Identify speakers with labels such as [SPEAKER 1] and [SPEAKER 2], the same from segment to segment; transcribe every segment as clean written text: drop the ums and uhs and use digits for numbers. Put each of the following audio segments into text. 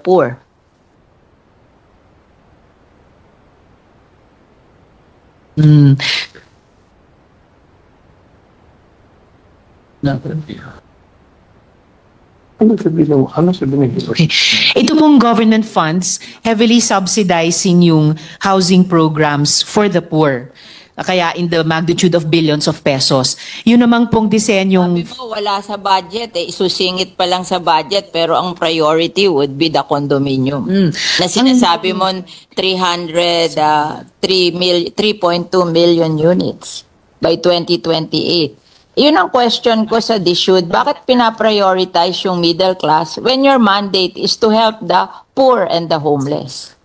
[SPEAKER 1] poor.
[SPEAKER 2] Mm. Okay. Ito pong government funds heavily subsidizing yung housing programs for the poor. Kaya in the magnitude of billions of pesos. Yun namang pong disenyong...
[SPEAKER 1] Sabi mo, wala sa budget eh. Isusingit pa lang sa budget pero ang priority would be the condominium. Na sinasabi mo 3.2 million units by 2028. Yun ang question ko sa DSUD. Bakit pinaprioritize yung middle class when your mandate is to help the poor and the homeless?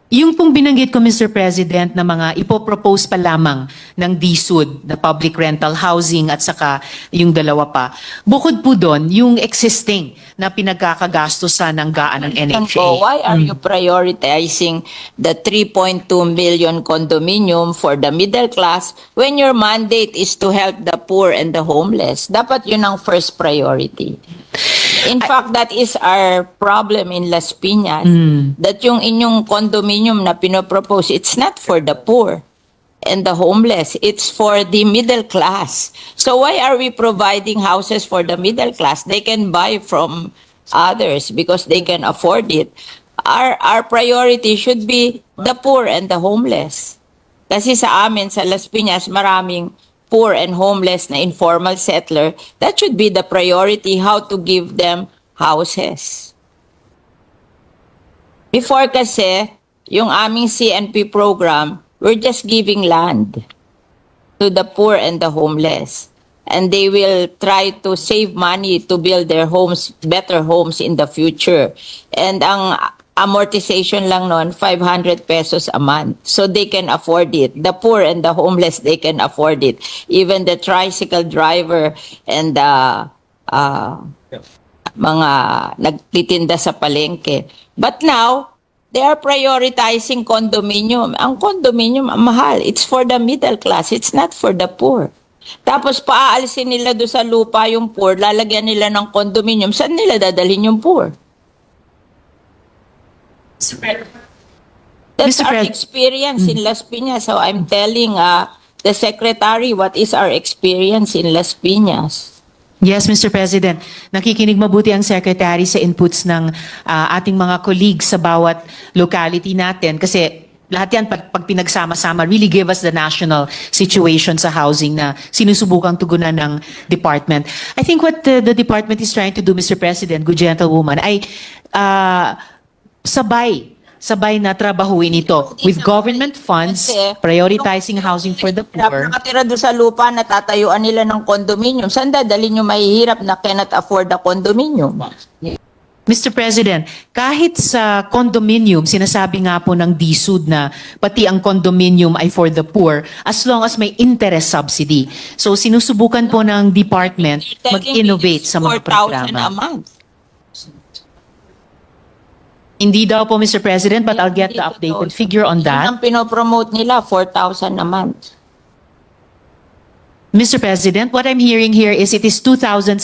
[SPEAKER 2] Yung pong binanggit ko, Mr. President, na mga ipopropose pa lamang ng DSUD, na public rental housing at saka yung dalawa pa. Bukod po doon, yung existing na pinagkakagastusan ng GAA ng NHA.
[SPEAKER 1] Why are you prioritizing the 3.2 million condominium for the middle class when your mandate is to help the poor and the homeless? Dapat yun ang first priority. In fact, that is our problem in Las Piñas, that yung inyong condominium na pinopropose, it's not for the poor and the homeless, it's for the middle class. So why are we providing houses for the middle class? They can buy from others because they can afford it. Our priority should be the poor and the homeless. Kasi sa amin, sa Las Piñas, maraming poor and homeless na informal settler. That should be the priority, how to give them houses. Before kasi, yung aming CNP program, we're just giving land to the poor and the homeless. And they will try to save money to build their homes, better homes in the future. And ang amortization lang nun, 500 pesos a month. So they can afford it. The poor and the homeless, they can afford it. Even the tricycle driver and the mga nagtitinda sa palengke. But now, they are prioritizing condominium. Ang condominium, ang mahal. It's for the middle class. It's not for the poor. Tapos paaalisin nila doon sa lupa yung poor, lalagyan nila ng condominium. Saan nila dadalhin yung poor? That's our experience in Las Piñas. So I'm telling the secretary what is our experience in Las Piñas.
[SPEAKER 2] Yes, Mr. President. Nakikinig mabuti ang Secretary sa inputs ng ating mga colleagues sa bawat locality natin. Kasi lahat yan, pag pinagsama-sama, really give us the national situation sa housing na sinusubukang tugunan ng department. I think what the department is trying to do, Mr. President, good gentlewoman, ay sabay na trabahuin ito with government funds, prioritizing housing for the poor.
[SPEAKER 1] Nakatira doon sa lupa, natatayuan nila ng condominium. Saan dadalhin yung mahihirap na cannot afford the condominium?
[SPEAKER 2] Mr. President, kahit sa condominium, sinasabi nga po ng DSUD na pati ang condominium ay for the poor as long as may interest subsidy. So sinusubukan po ng department mag-innovate sa mga programa.
[SPEAKER 1] 4,000 a month.
[SPEAKER 2] Hindi daw po, Mr. President, but I'll get the updated figure on that.
[SPEAKER 1] Ang pinopromote nila, 4,000 a month.
[SPEAKER 2] Mr. President, what I'm hearing here is it is 2,600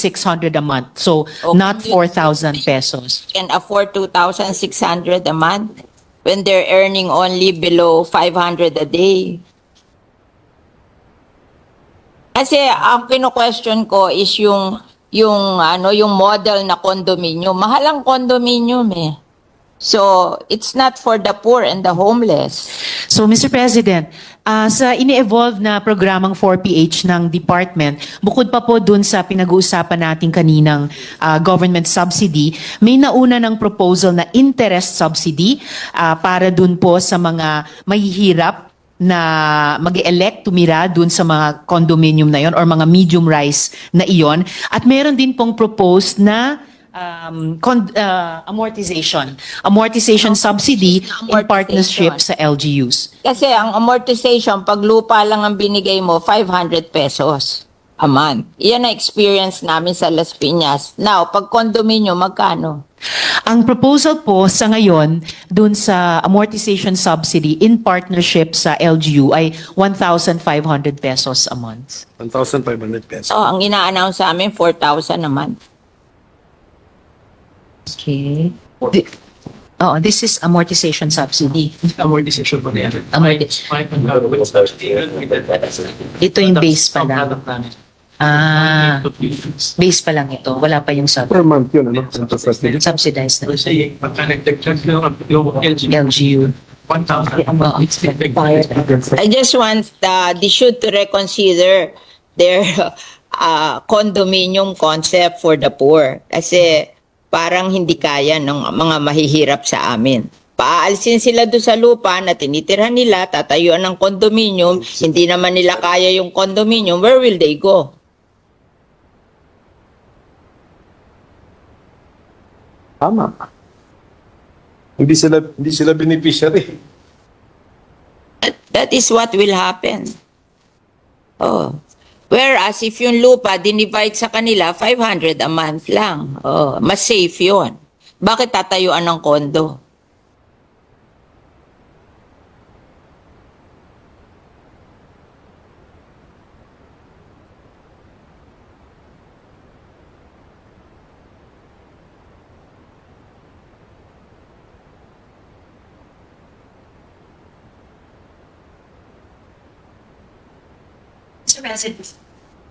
[SPEAKER 2] a month, so not 4,000 pesos.
[SPEAKER 1] Can afford 2,600 a month when they're earning only below 500 a day. Kasi ang kino-question ko is yung model na condominium. Mahal ang condominium eh. So, it's not for the poor and the homeless.
[SPEAKER 2] So, Mr. President, sa ini-evolve na programang 4PH ng department, bukod pa po dun sa pinag-uusapan natin kaninang government subsidy, may nauna ng proposal na interest subsidy para dun po sa mga mahihirap na mag-elect tumira dun sa mga condominium na yon or mga medium rise na iyon. At meron din pong proposed na amortization subsidy in partnership sa LGUs.
[SPEAKER 1] Kasi ang amortization, pag lupa lang ang binigay mo, 500 pesos a month. Iyan ang experience namin sa Las Piñas. Now, pag condominium, magkano?
[SPEAKER 2] Ang proposal po sa ngayon, dun sa amortization subsidy in partnership sa LGU ay 1,500 pesos a month.
[SPEAKER 3] 1,500 pesos.
[SPEAKER 1] So, ang ina-announce sa amin, 4,000 a month.
[SPEAKER 2] Okay. Oh, this is amortization subsidy.
[SPEAKER 3] Amortization po na yan.
[SPEAKER 2] Ito yung base pa lang. Ah, base pa lang ito. Wala pa yung
[SPEAKER 4] Per month yun, ano? Subsidy.
[SPEAKER 2] subsidized na.
[SPEAKER 3] Kasi pagka nag-check na yung
[SPEAKER 2] LGU.
[SPEAKER 3] 1,000.
[SPEAKER 1] I just want the should to reconsider their condominium concept for the poor. Kasi parang hindi kaya ng mga mahihirap sa amin. Paalisin sila doon sa lupa na tinitirhan nila, tatayuan ng condominium, hindi naman nila kaya yung condominium, where will they go?
[SPEAKER 4] Tama. Hindi sila beneficiary.
[SPEAKER 1] That is what will happen. Oh. Whereas if yung lupa dinivide sa kanila 500 a month lang. Oh, mas safe 'yon. Bakit tatayuan ng kondo?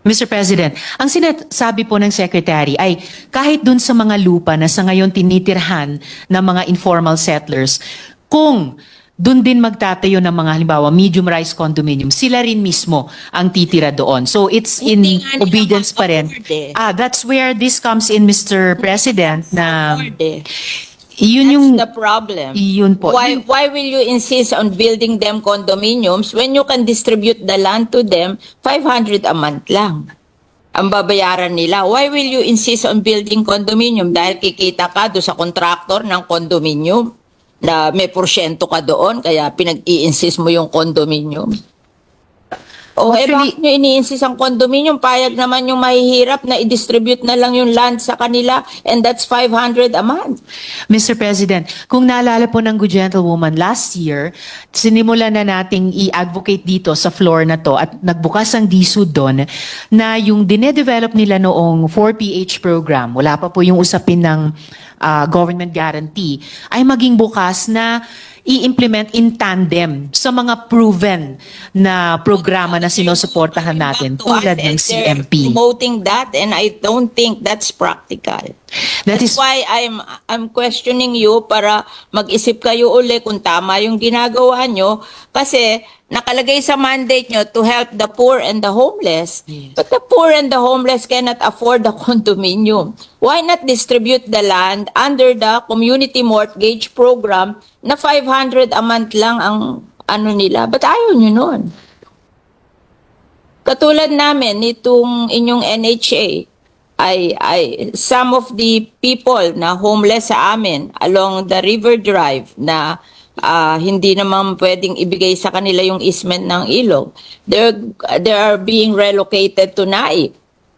[SPEAKER 2] Mr. President, ang sinasabi po ng Secretary ay kahit dun sa mga lupa na sa ngayon tinitirhan ng mga informal settlers, kung dun din magtatayo ng mga halimbawa medium-rise condominium, sila rin mismo ang titira doon. So it's in
[SPEAKER 1] Hindi nga nila
[SPEAKER 2] obedience pa rin.
[SPEAKER 1] ma-afford eh.
[SPEAKER 2] That's where this comes in, Mr. President, na
[SPEAKER 1] Afford eh.
[SPEAKER 2] yun
[SPEAKER 1] That's
[SPEAKER 2] yung
[SPEAKER 1] the problem.
[SPEAKER 2] yun po.
[SPEAKER 1] Why will you insist on building them condominiums when you can distribute the land to them 500 a month lang? Ang babayaran nila. Why will you insist on building condominium? Dahil kikita ka doon sa contractor ng condominium na may porsyento ka doon, kaya pinag-i-insist mo yung condominium. O
[SPEAKER 2] Actually,
[SPEAKER 1] bakit nyo ini-insist ang condominium? Payag naman yung mahihirap na i-distribute na lang yung land sa kanila and that's 500 a month.
[SPEAKER 2] Mr. President, kung naalala po ng good gentlewoman last year, sinimula na nating i-advocate dito sa floor na to at nagbukas ang DSUD doon na yung dinedevelop nila noong 4PH program, wala pa po yung usapin ng government guarantee, ay maging bukas na i-implement in tandem sa mga proven na programa na sinusuportahan natin tulad ng CMP.
[SPEAKER 1] Promoting that and I don't think that's practical. That's why I'm questioning you para mag-isip kayo uli kung tama yung ginagawa nyo kasi nakalagay sa mandate nyo to help the poor and the homeless.
[SPEAKER 2] Yes.
[SPEAKER 1] But the poor and the homeless cannot afford the condominium. Why not distribute the land under the community mortgage program na 500 a month lang ang ano nila? Ba't ayaw nyo nun? Katulad namin, itong inyong NHA, ay some of the people na homeless sa amin along the River Drive na hindi naman pwedeng ibigay sa kanila yung easement ng ilog. They are being relocated to Naik.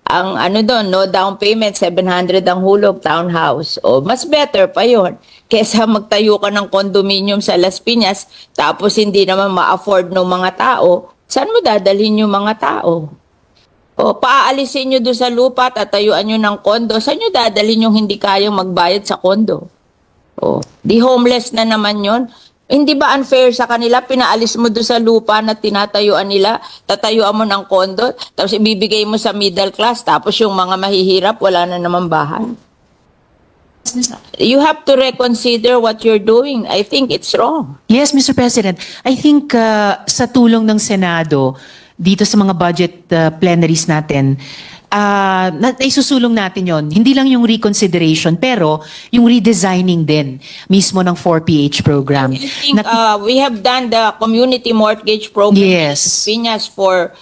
[SPEAKER 1] Ang ano doon, no down payment, 700 ang hulog, townhouse. O, mas better pa yon kesa magtayo ka ng condominium sa Las Piñas tapos hindi naman ma-afford ng mga tao. Saan mo dadalhin yung mga tao? O, paaalisin nyo doon sa lupa, tatayuan nyo ng kondo. Saan nyo dadalhin yung hindi kayang magbayad sa kondo? O, di homeless na naman yon. Hindi ba unfair sa kanila? Pinaalis mo doon sa lupa na tinatayuan nila, tatayuan mo ng kondo, tapos ibibigay mo sa middle class, tapos yung mga mahihirap, wala na naman bahay. You have to reconsider what you're doing. I think it's wrong.
[SPEAKER 2] Yes, Mr. President. I think sa tulong ng Senado, dito sa mga budget plenaries natin, isusulong natin yon. Hindi lang yung reconsideration, pero yung redesigning din mismo ng 4PH program.
[SPEAKER 1] I think we have done the community mortgage program
[SPEAKER 2] Yes.
[SPEAKER 1] in Piñas for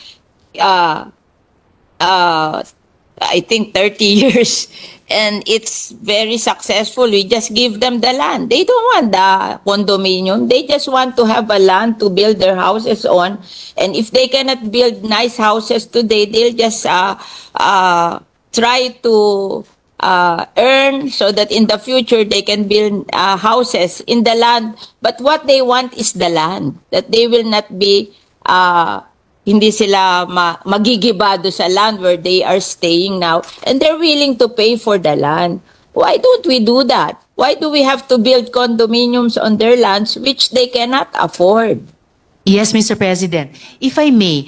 [SPEAKER 1] I think 30 years. And it's very successful. We just give them the land. They don't want the condominium. They just want to have a land to build their houses on. And if they cannot build nice houses today, they'll just try to earn so that in the future they can build houses in the land. But what they want is the land. That they will not be hindi sila magigibado sa land where they are staying now, and they're willing to pay for the land. Why don't we do that? Why do we have to build condominiums on their lands which they cannot afford?
[SPEAKER 2] Yes, Mr. President. If I may,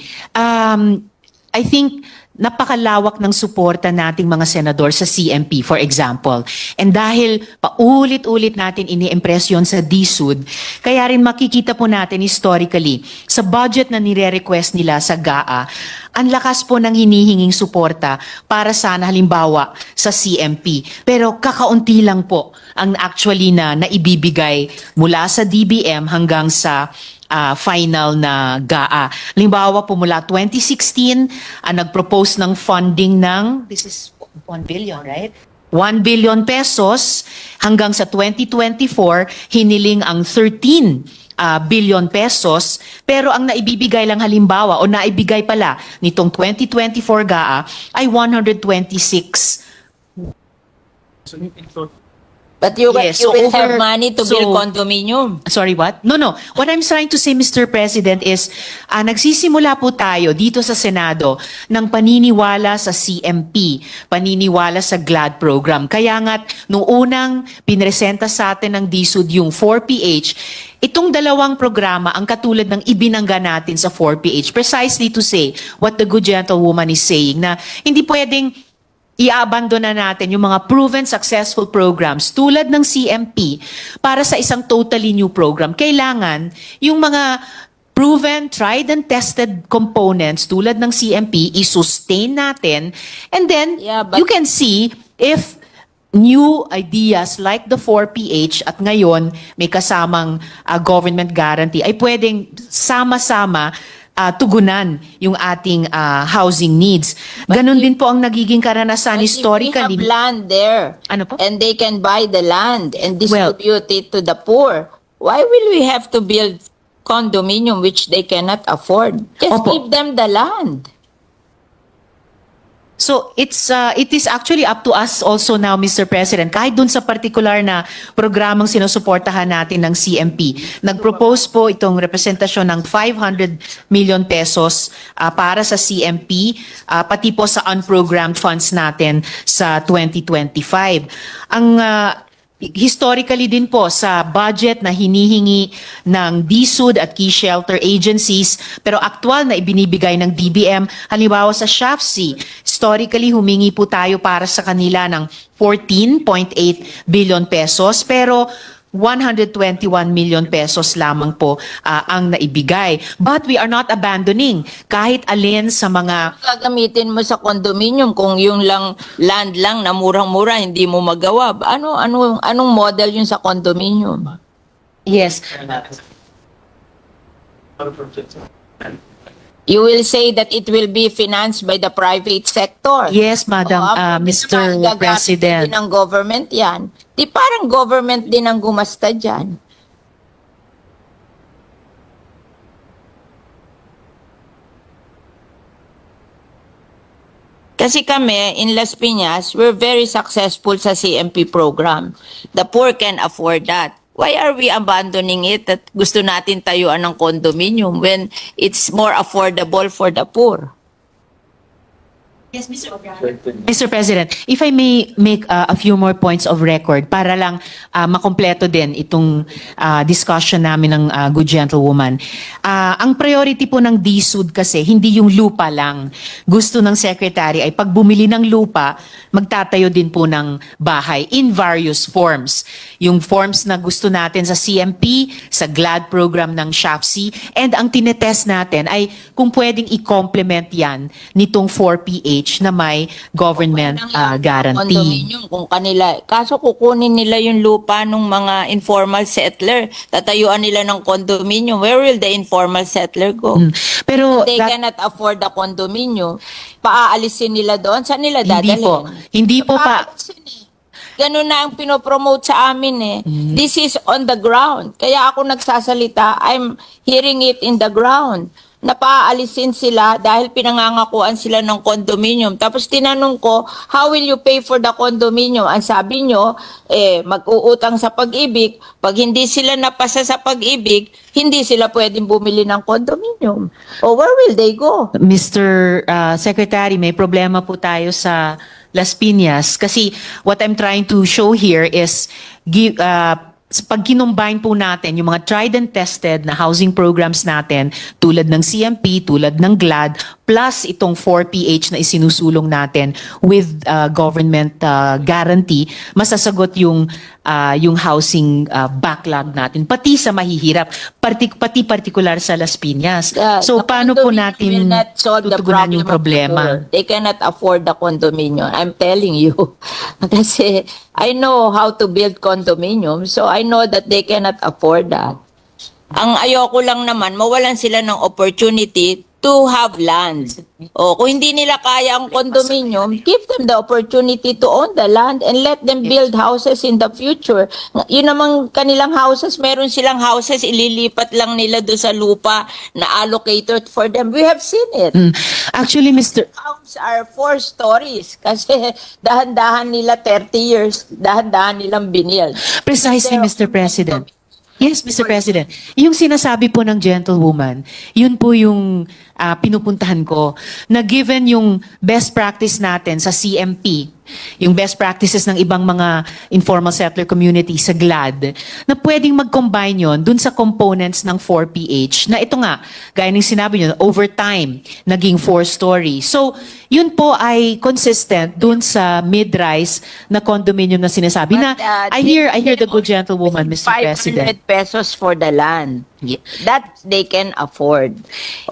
[SPEAKER 2] I think napakalawak ng suporta nating mga senador sa CMP, for example. And dahil paulit-ulit natin ini-impress yun sa DSUD, kaya rin makikita po natin historically, sa budget na nire-request nila sa GAA, ang lakas po ng hinihinging suporta para sana halimbawa sa CMP. Pero kakaunti lang po ang actually na naibibigay mula sa DBM hanggang sa final na GAA. Halimbawa po mula 2016, nag-propose ng funding ng, this is 1 billion, right? 1 billion pesos hanggang sa 2024, hiniling ang 13 billion pesos, pero ang naibibigay lang halimbawa o naibigay pala nitong 2024 GAA ay 126.
[SPEAKER 1] But you,
[SPEAKER 2] Yes,
[SPEAKER 1] you
[SPEAKER 2] so
[SPEAKER 1] will have
[SPEAKER 2] over-
[SPEAKER 1] money to
[SPEAKER 2] so-
[SPEAKER 1] build condominium.
[SPEAKER 2] Sorry, what? No. What I'm trying to say, Mr. President, is nagsisimula po tayo dito sa Senado ng paniniwala sa CMP, paniniwala sa GLAD program. Kaya nga't nung unang pinresenta sa atin ng DSUD yung 4PH, itong dalawang programa ang katulad ng ibinangga natin sa 4PH, precisely to say what the good gentlewoman is saying, na hindi pwedeng i-abandona natin yung mga proven successful programs tulad ng CMP para sa isang totally new program. Kailangan yung mga proven, tried and tested components tulad ng CMP i-sustain natin, and then
[SPEAKER 1] Yeah, but-
[SPEAKER 2] you can see if new ideas like the 4PH at ngayon may kasamang government guarantee ay pwedeng sama-sama tugunan yung ating housing needs. Ganon din po ang nagiging karanasan
[SPEAKER 1] But
[SPEAKER 2] historically.
[SPEAKER 1] if we have land there,
[SPEAKER 2] Ano po?
[SPEAKER 1] and they can buy the land and
[SPEAKER 2] Well-
[SPEAKER 1] distribute it to the poor, why will we have to build condominium which they cannot afford? Just
[SPEAKER 2] Opo.
[SPEAKER 1] give them the land.
[SPEAKER 2] So it is actually up to us also now, Mr. President, kahit dun sa particular na programang sinusuportahan natin ng CMP. Nag-propose po itong representasyon ng 500 million pesos para sa CMP, pati po sa unprogrammed funds natin sa 2025. Ang historically din po sa budget na hinihingi ng DSUD at key shelter agencies, pero aktual na ibinibigay ng DBM, halimbawa sa SHAFC, historically humingi po tayo para sa kanila ng 14.8 billion pesos, pero 121 million pesos lamang po ang naibigay. But we are not abandoning kahit alin sa mga
[SPEAKER 1] Gagamitin mo sa condominium kung yung lang land lang na murang-mura hindi mo magawa. Anong model yun sa condominium?
[SPEAKER 2] yes.
[SPEAKER 1] You will say that it will be financed by the private sector.
[SPEAKER 2] Yes, Madam Mr. President.
[SPEAKER 1] Din ng government yan. Di parang government din ang gumasta dyan. Kasi kami, in Las Piñas, we're very successful sa CMP program. The poor can afford that. Why are we abandoning it at gusto natin tayuan ng condominium when it's more affordable for the poor?
[SPEAKER 2] Mr. President, if I may make a few more points of record para lang makompleto din itong discussion namin ng good gentlewoman. Ang priority po ng DSUD kasi hindi yung lupa lang. Gusto ng Secretary ay pag bumili ng lupa, magtatayo din po ng bahay in various forms. Yung forms na gusto natin sa CMP, sa GLAD program ng SHAFC, and ang tinetest natin ay kung pwedeng i-complement yan nitong 4PH na may government guarantee.
[SPEAKER 1] Condominium kung kanila. Kaso kukunin nila yung lupa ng mga informal settler. Tatayuan nila ng condominium. Where will the informal settler go?
[SPEAKER 2] Pero
[SPEAKER 1] They
[SPEAKER 2] that-
[SPEAKER 1] cannot afford the condominium. Paaalisin nila doon. Saan nila
[SPEAKER 2] hindi
[SPEAKER 1] dadalhin?
[SPEAKER 2] po. Hindi po pa.
[SPEAKER 1] Paalisin eh. Ganun na ang pinopromote sa amin eh. This is on the ground. Kaya ako nagsasalita, I'm hearing it in the ground. Napaalisin sila dahil pinangangakuan sila ng condominium. Tapos tinanong ko, how will you pay for the condominium? Ang sabi nyo, mag-uutang sa Pag-ibig. Pag hindi sila napasa sa Pag-ibig, hindi sila pwedeng bumili ng condominium. O where will they go?
[SPEAKER 2] Mr. Secretary, may problema po tayo sa Las Piñas kasi what I'm trying to show here is pag kinumbine po natin yung mga tried and tested na housing programs natin tulad ng CMP, tulad ng GLAD, plus itong 4PH na isinusulong natin with government guarantee, masasagot yung housing backlog natin, pati sa mahihirap, pati particular sa Las Piñas. So
[SPEAKER 1] The
[SPEAKER 2] paano po
[SPEAKER 1] condominium
[SPEAKER 2] natin
[SPEAKER 1] will not solve the
[SPEAKER 2] tutugunan
[SPEAKER 1] problem
[SPEAKER 2] yung
[SPEAKER 1] of the
[SPEAKER 2] problema?
[SPEAKER 1] poor. They cannot afford the condominium. I'm telling you. Kasi I know how to build condominium, so I know that they cannot afford that. Ang ayoko lang naman, mawalan sila ng opportunity to have land. O kung hindi nila kaya ang condominium, give them the opportunity to own the land and let them build houses in the future. Yun namang kanilang houses, meron silang houses, ililipat lang nila doon sa lupa na allocated for them. We have seen it.
[SPEAKER 2] Actually, Mr.
[SPEAKER 1] Homes are 4 stories kasi dahan-dahan nila 30 years, dahan-dahan nilang binild.
[SPEAKER 2] Precisely, Mr. President. Yes, Mr. President. Yung sinasabi po ng gentlewoman, yun po yung pinupuntahan ko, na given yung best practice natin sa CMP, yung best practices ng ibang mga informal settler community sa GLAD, na pwedeng mag-combine yun dun sa components ng 4PH, na ito nga, gaya ng sinabi nyo, over time, naging 4-story. So, yun po ay consistent dun sa mid-rise na condominium na sinasabi. Na, I hear the good gentlewoman, Mr. President.
[SPEAKER 1] 500 pesos for the land. That they can afford.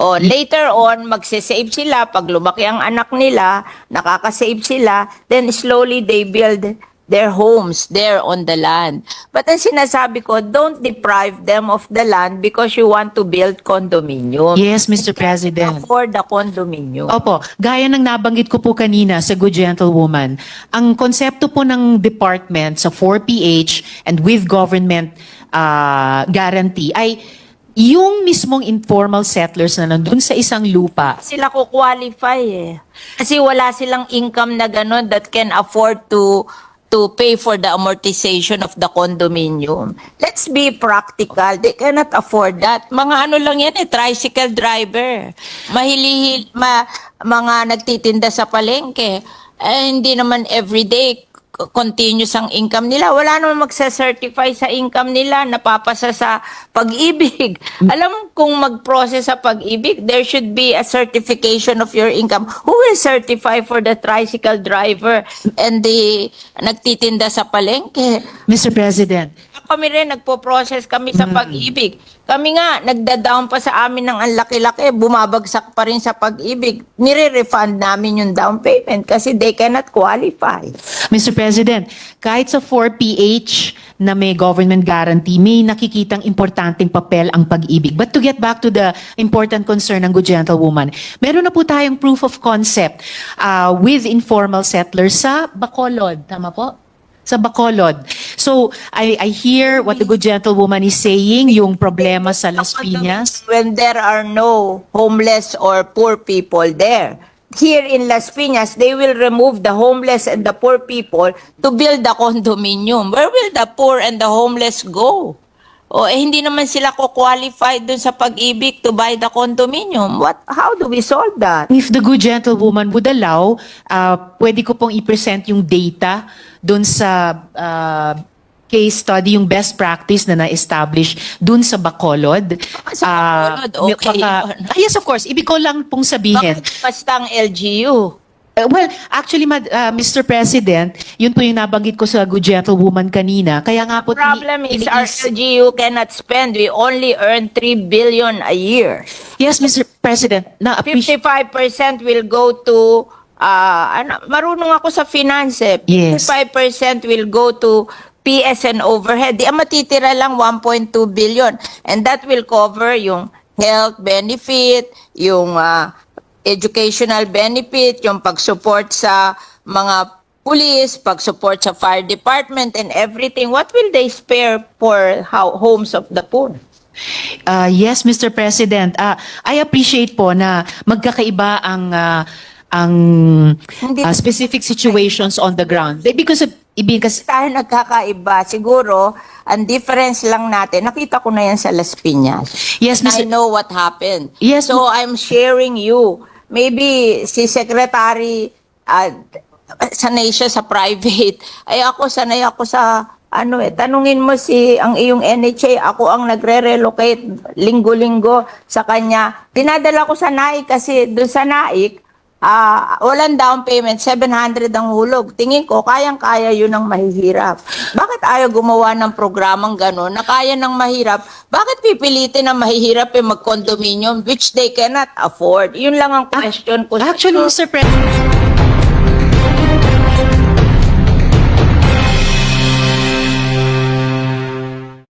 [SPEAKER 1] O later on, magsisave sila. Pag lumaki ang anak nila, nakakasave sila, then slowly they build their homes there on the land. But ang sinasabi ko, don't deprive them of the land because you want to build condominium.
[SPEAKER 2] Yes, Mr. President.
[SPEAKER 1] Afford the condominium.
[SPEAKER 2] Opo, gaya ng nabanggit ko po kanina sa good gentlewoman, ang konsepto po ng department sa 4PH and with government guarantee ay yung mismong informal settlers na nandun sa isang lupa.
[SPEAKER 1] Sila ko qualify eh. Kasi wala silang income na gano'n that can afford to pay for the amortization of the condominium. Let's be practical. They cannot afford that. Mga ano lang yan eh, tricycle driver. Mga nagtitinda sa palengke. Hindi naman everyday continuous ang income nila. Wala naman magsa-certify sa income nila, napapasa sa pag-ibig. Alam kung mag-process sa pag-ibig, there should be a certification of your income. Who will certify for the tricycle driver and the nagtitinda sa palengke?
[SPEAKER 2] Mr. President.
[SPEAKER 1] Kami rin, nagpo-process kami sa pag-ibig. Kami nga, nagda-down pa sa amin ng ang laki-laki, bumabagsak pa rin sa pag-ibig. Nire-refund namin yung down payment kasi they cannot qualify.
[SPEAKER 2] Mr. President, kahit sa 4PH na may government guarantee, may nakikitang importanteng papel ang pag-ibig. But to get back to the important concern ng good gentlewoman, meron na po tayong proof of concept with informal settlers sa Bacolod. Tama po? Sa Bacolod. So, I hear what the good gentlewoman is saying, yung problema sa Las Piñas.
[SPEAKER 1] When there are no homeless or poor people there. Here in Las Piñas, they will remove the homeless and the poor people to build the condominium. Where will the poor and the homeless go? O hindi naman sila ko-qualified dun sa pag-ibig to buy the condominium. How do we solve that?
[SPEAKER 2] If the good gentlewoman would allow, pwede ko pong i-present yung data dun sa case study, yung best practice na na-establish dun sa Bacolod.
[SPEAKER 1] Sa Bacolod, okay.
[SPEAKER 2] Yes, of course. Ibig ko lang pong sabihin.
[SPEAKER 1] Bakit basta ang LGU?
[SPEAKER 2] Well, actually, Mr. President, yun po yung nabanggit ko sa good gentlewoman kanina. Kaya nga po...
[SPEAKER 1] The problem is our LGU cannot spend. We only earn 3 billion a year.
[SPEAKER 2] Yes, Mr. President.
[SPEAKER 1] 55% will go to... marunong ako sa finance.
[SPEAKER 2] Yes.
[SPEAKER 1] 55% will go to PS and overhead. Di matitira lang 1.2 billion. And that will cover yung health benefit, yung... educational benefit, yung pag-support sa mga police, pag-support sa fire department and everything. What will they spare for homes of the poor?
[SPEAKER 2] Yes, Mr. President. I appreciate po na magkakaiba ang specific situations on the ground. Because
[SPEAKER 1] tayo nagkakaiba. Siguro, ang difference lang natin, nakita ko na yan sa Las Piñas.
[SPEAKER 2] Yes,
[SPEAKER 1] I know what happened.
[SPEAKER 2] Yes,
[SPEAKER 1] so I'm sharing you. Maybe si Secretary sanay siya sa private. Ay ako, sanay ako sa tanungin mo ang iyong NHA, ako ang nagre-relocate linggo-linggo sa kanya. Dinadala ko sa NAIC kasi doon sa NAIC, walang down payment, 700 ang hulog. Tingin ko, kayang-kaya yun ang mahihirap. Bakit ayaw gumawa ng programang gano'n na kaya ng mahirap? Bakit pipilitin ang mahihirap mag-condominium which they cannot afford? Yun lang ang question ko.
[SPEAKER 2] Actually, Mr. President,